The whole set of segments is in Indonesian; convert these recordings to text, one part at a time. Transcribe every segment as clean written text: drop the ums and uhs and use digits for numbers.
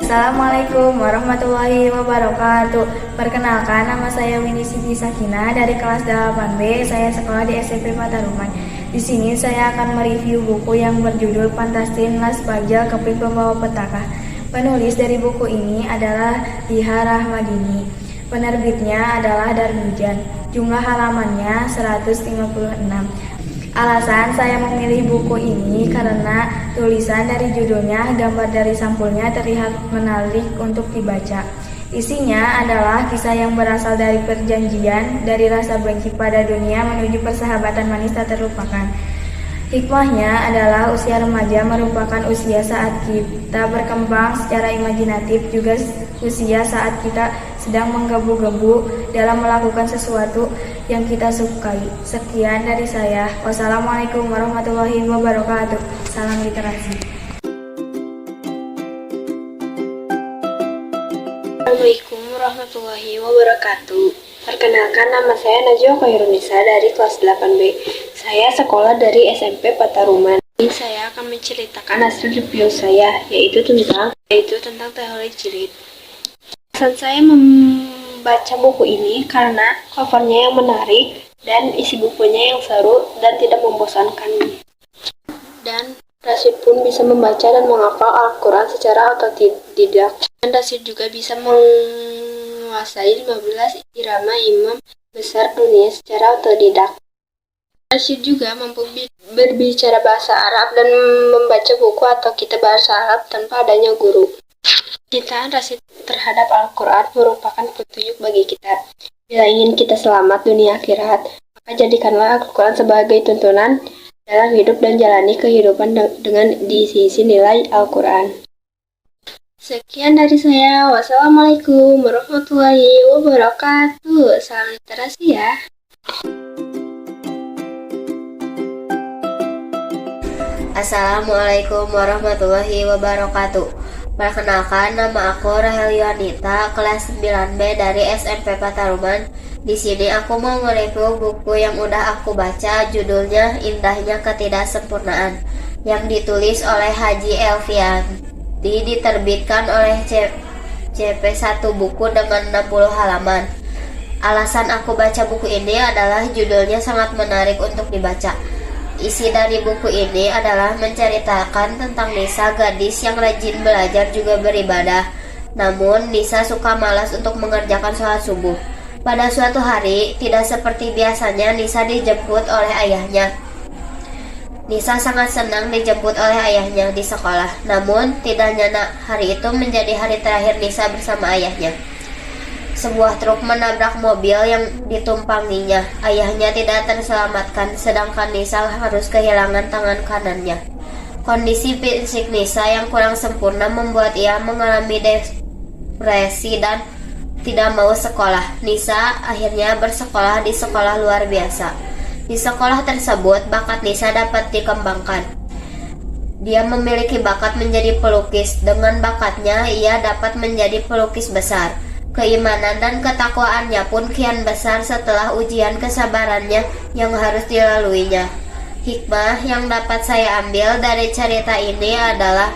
Assalamualaikum warahmatullahi wabarakatuh. Perkenalkan, nama saya Winnie Siti Sakinah dari kelas 8B. Saya sekolah di SMP Pataruman. Di sini saya akan mereview buku yang berjudul Fantastin Las Pajal Keping Pembawa Petaka. Penulis dari buku ini adalah Diha Rahmadini. Penerbitnya adalah Darmujan. Jumlah halamannya 156. Alasan saya memilih buku ini karena tulisan dari judulnya, gambar dari sampulnya terlihat menarik untuk dibaca. Isinya adalah kisah yang berasal dari perjanjian, dari rasa benci pada dunia menuju persahabatan manis tak terlupakan. Hikmahnya adalah usia remaja merupakan usia saat kita berkembang secara imajinatif, juga usia saat kita sedang menggebu-gebu dalam melakukan sesuatu yang kita sukai. Sekian dari saya. Wassalamualaikum warahmatullahi wabarakatuh. Salam literasi. Assalamualaikum warahmatullahi wabarakatuh. Perkenalkan, nama saya Najwa Khairunisa dari kelas 8B. Saya sekolah dari SMP Pataruman. Ini saya akan menceritakan hasil review saya, yaitu tentang teori jilid. Alasan saya membaca buku ini karena covernya yang menarik dan isi bukunya yang seru dan tidak membosankan. Dan Rashid pun bisa membaca dan menghafal Al-Quran secara otodidak. Dan Rashid juga bisa menguasai 15 irama imam besar dunia secara otodidak. Rashid juga mampu berbicara bahasa Arab dan membaca buku atau kitab bahasa Arab tanpa adanya guru. Cintaan Rashid terhadap Al-Quran merupakan petunjuk bagi kita. Bila ingin kita selamat dunia akhirat, maka jadikanlah Al-Quran sebagai tuntunan dalam hidup dan jalani kehidupan dengan diisi nilai Al-Quran. Sekian dari saya. Wassalamualaikum warahmatullahi wabarakatuh. Salam literasi ya. Assalamualaikum warahmatullahi wabarakatuh. Perkenalkan, nama aku Rahel Yuanita, kelas 9B dari SMP Pataruman. Di sini aku mau nge-review buku yang udah aku baca, judulnya Indahnya Ketidaksempurnaan, yang ditulis oleh Haji Elfianti, diterbitkan oleh CP1 Buku dengan 60 halaman. Alasan aku baca buku ini adalah judulnya sangat menarik untuk dibaca. Isi dari buku ini adalah menceritakan tentang Nisa, gadis yang rajin belajar juga beribadah. Namun, Nisa suka malas untuk mengerjakan sholat subuh. Pada suatu hari, tidak seperti biasanya, Nisa dijemput oleh ayahnya. Nisa sangat senang dijemput oleh ayahnya di sekolah. Namun, tidak nyenyak, hari itu menjadi hari terakhir Nisa bersama ayahnya. Sebuah truk menabrak mobil yang ditumpanginya. Ayahnya tidak terselamatkan, sedangkan Nisa harus kehilangan tangan kanannya. Kondisi fisik Nisa yang kurang sempurna membuat ia mengalami depresi dan tidak mau sekolah. Nisa akhirnya bersekolah di sekolah luar biasa. Di sekolah tersebut, bakat Nisa dapat dikembangkan. Dia memiliki bakat menjadi pelukis. Dengan bakatnya, ia dapat menjadi pelukis besar. Keimanan dan ketakwaannya pun kian besar setelah ujian kesabarannya yang harus dilaluinya. Hikmah yang dapat saya ambil dari cerita ini adalah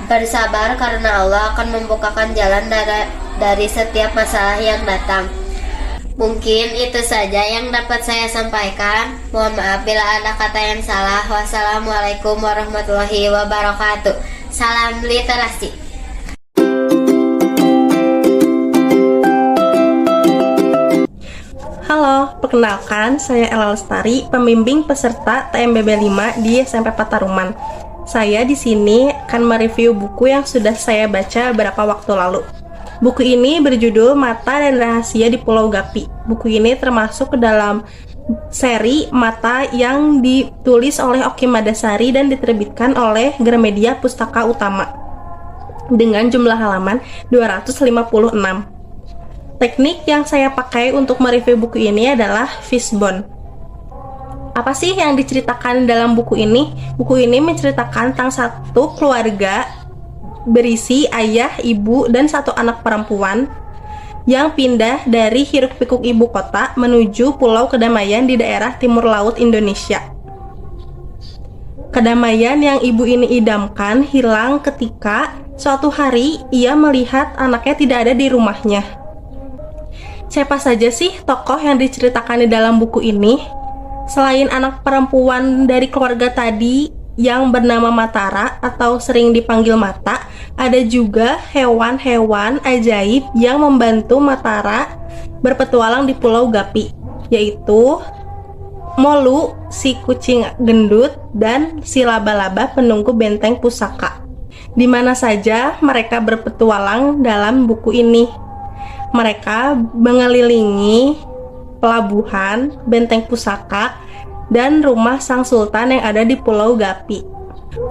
bersabar karena Allah akan membukakan jalan dari setiap masalah yang datang. Mungkin itu saja yang dapat saya sampaikan. Mohon maaf bila ada kata yang salah. Wassalamualaikum warahmatullahi wabarakatuh. Salam literasi. Halo, perkenalkan saya Ella Lestari, pembimbing peserta TMBB 5 di SMP Pataruman. Saya di sini akan mereview buku yang sudah saya baca beberapa waktu lalu. Buku ini berjudul Mata dan Rahasia di Pulau Gapi. Buku ini termasuk ke dalam seri Mata yang ditulis oleh Oki Madasari dan diterbitkan oleh Gramedia Pustaka Utama dengan jumlah halaman 256. Teknik yang saya pakai untuk mereview buku ini adalah fishbone. Apa sih yang diceritakan dalam buku ini? Buku ini menceritakan tentang satu keluarga berisi ayah, ibu, dan satu anak perempuan yang pindah dari hiruk-pikuk ibu kota menuju Pulau Kedamaian di daerah timur laut Indonesia. Kedamaian yang ibu ini idamkan hilang ketika suatu hari ia melihat anaknya tidak ada di rumahnya. Siapa saja sih tokoh yang diceritakan di dalam buku ini? Selain anak perempuan dari keluarga tadi yang bernama Matara atau sering dipanggil Mata, ada juga hewan-hewan ajaib yang membantu Matara berpetualang di Pulau Gapi, yaitu Molu, si kucing gendut, dan si laba-laba penunggu benteng pusaka. Di mana saja mereka berpetualang dalam buku ini. Mereka mengelilingi pelabuhan, benteng pusaka, dan rumah sang sultan yang ada di Pulau Gapi.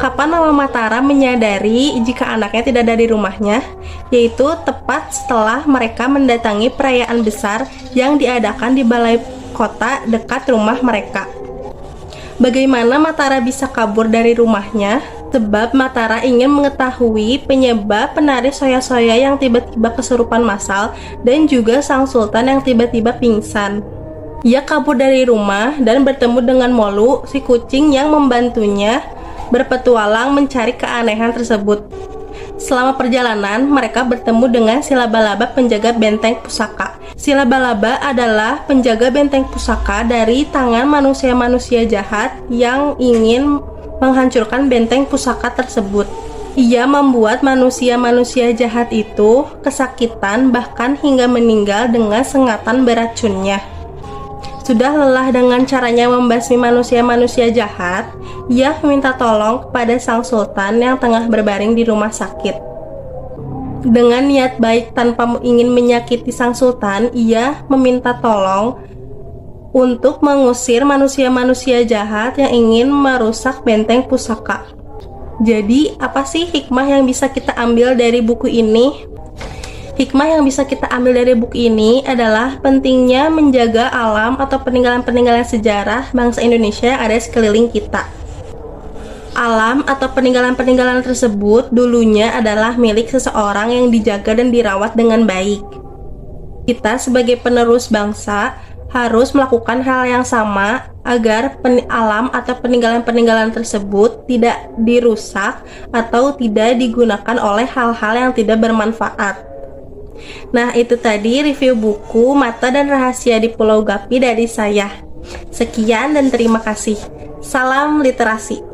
Kapan Mama Matara menyadari jika anaknya tidak ada di rumahnya? Yaitu tepat setelah mereka mendatangi perayaan besar yang diadakan di balai kota dekat rumah mereka. Bagaimana Matara bisa kabur dari rumahnya? Sebab Matara ingin mengetahui penyebab penari soya-soya yang tiba-tiba kesurupan massal dan juga sang sultan yang tiba-tiba pingsan. Ia kabur dari rumah dan bertemu dengan Molu, si kucing yang membantunya berpetualang mencari keanehan tersebut. Selama perjalanan, mereka bertemu dengan si laba-laba penjaga benteng pusaka. Si laba-laba adalah penjaga benteng pusaka dari tangan manusia-manusia jahat yang ingin menghancurkan benteng pusaka tersebut. Ia membuat manusia-manusia jahat itu kesakitan bahkan hingga meninggal dengan sengatan beracunnya. Sudah lelah dengan caranya membasmi manusia-manusia jahat, ia meminta tolong kepada sang sultan yang tengah berbaring di rumah sakit. Dengan niat baik tanpa ingin menyakiti sang sultan, ia meminta tolong untuk mengusir manusia-manusia jahat yang ingin merusak benteng pusaka. Jadi, apa sih hikmah yang bisa kita ambil dari buku ini? Hikmah yang bisa kita ambil dari buku ini adalah pentingnya menjaga alam atau peninggalan-peninggalan sejarah bangsa Indonesia yang ada di sekeliling kita. Alam atau peninggalan-peninggalan tersebut dulunya adalah milik seseorang yang dijaga dan dirawat dengan baik. Kita sebagai penerus bangsa harus melakukan hal yang sama agar alam atau peninggalan-peninggalan tersebut tidak dirusak atau tidak digunakan oleh hal-hal yang tidak bermanfaat. Nah, itu tadi review buku Mata dan Rahasia di Pulau Gapi dari saya. Sekian dan terima kasih. Salam literasi.